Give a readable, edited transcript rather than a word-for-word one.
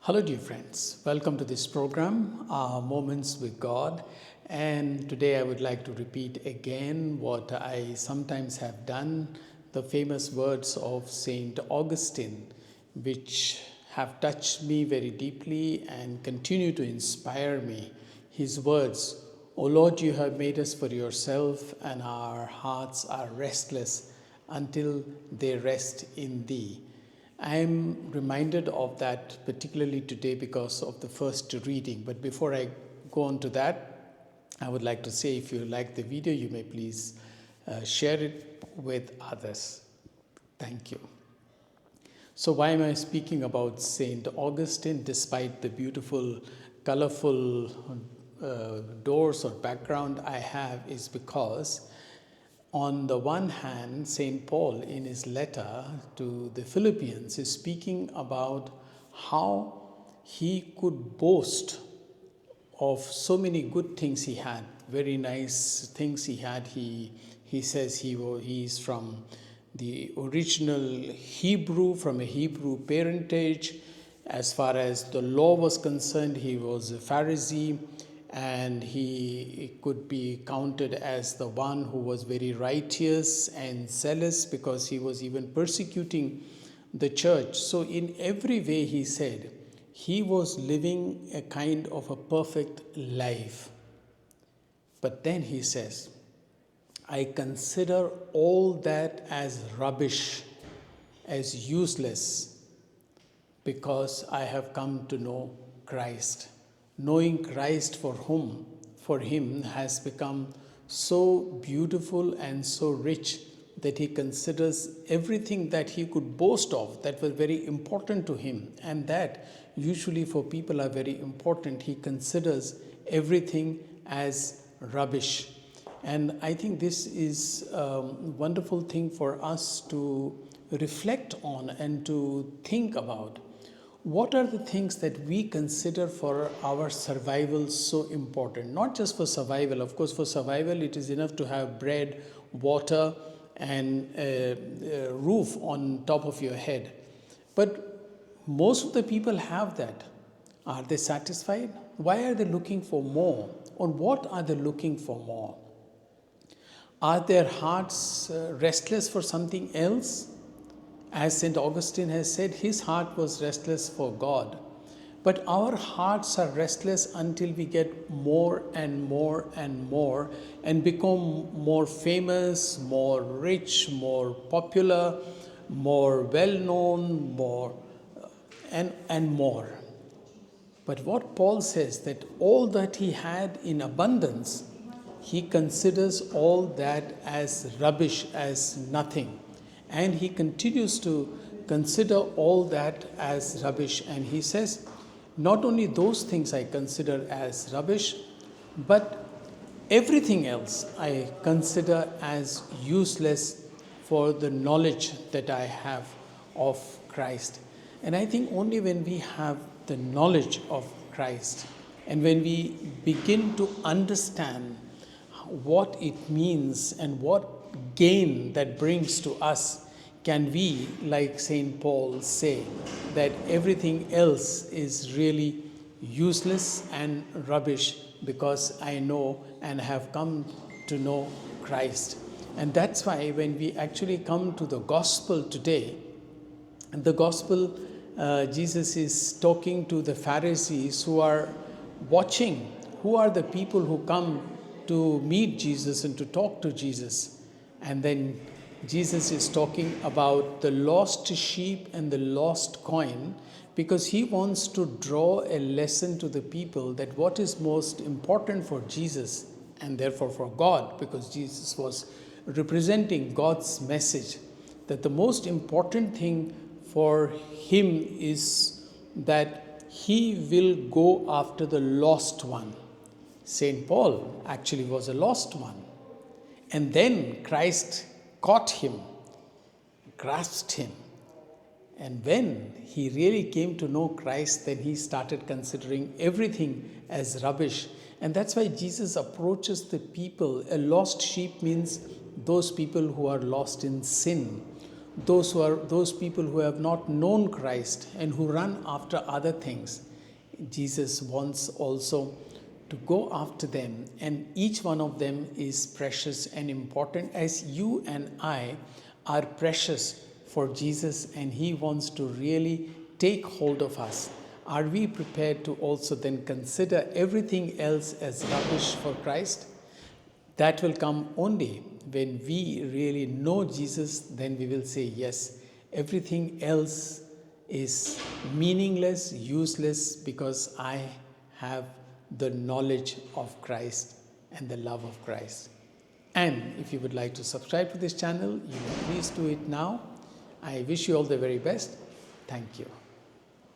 Hello, dear friends. Welcome to this program, Moments with God. And today I would like to repeat again what I sometimes have done, the famous words of Saint Augustine, which have touched me very deeply and continue to inspire me. His words, O Lord, you have made us for yourself, and our hearts are restless until they rest in thee. I am reminded of that particularly today because of the first reading. But before I go on to that, I would like to say if you like the video, you may please share it with others. Thank you. So why am I speaking about Saint Augustine despite the beautiful, colorful doors or background I have is because on the one hand, St. Paul in his letter to the Philippians is speaking about how he could boast of so many good things he had, very nice things he had. He says he's from the original Hebrew, from a Hebrew parentage. As far as the law was concerned, he was a Pharisee, and he could be counted as the one who was very righteous and zealous because he was even persecuting the church. So in every way, he said, he was living a kind of a perfect life. But then he says, I consider all that as rubbish, as useless, because I have come to know Christ. Knowing Christ for him has become so beautiful and so rich that he considers everything that he could boast of that was very important to him, and that usually for people are very important. He considers everything as rubbish. And I think this is a wonderful thing for us to reflect on and to think about. What are the things that we consider for our survival so important? Not just for survival. Of course, for survival, it is enough to have bread, water, and a roof on top of your head. But most of the people have that. Are they satisfied? Why are they looking for more? Or what are they looking for more? Are their hearts restless for something else? As St. Augustine has said, his heart was restless for God. But our hearts are restless until we get more and more and more and become more famous, more rich, more popular, more well-known, more and more. But what Paul says, that all that he had in abundance, he considers all that as rubbish, as nothing. And he continues to consider all that as rubbish. And he says, not only those things I consider as rubbish, but everything else I consider as useless for the knowledge that I have of Christ. And I think only when we have the knowledge of Christ and when we begin to understand what it means and what gain that brings to us, can we, like St. Paul, say that everything else is really useless and rubbish because I know and have come to know Christ. And that's why when we actually come to the gospel today, and the gospel, Jesus is talking to the Pharisees who are watching. Who are the people who come to meet Jesus and to talk to Jesus? And then Jesus is talking about the lost sheep and the lost coin, because he wants to draw a lesson to the people that what is most important for Jesus and therefore for God, because Jesus was representing God's message, that the most important thing for him is that he will go after the lost one. St. Paul actually was a lost one. And then Christ caught him, grasped him. And when he really came to know Christ, then he started considering everything as rubbish. And that's why Jesus approaches the people. A lost sheep means those people who are lost in sin, those people who have not known Christ and who run after other things. Jesus wants also to go after them, and each one of them is precious and important, as you and I are precious for Jesus, and He wants to really take hold of us. Are we prepared to also then consider everything else as rubbish for Christ? That will come only when we really know Jesus. Then we will say, yes, everything else is meaningless, useless, because I have the knowledge of Christ and the love of Christ. And if you would like to subscribe to this channel, you may please do it now. I wish you all the very best. Thank you.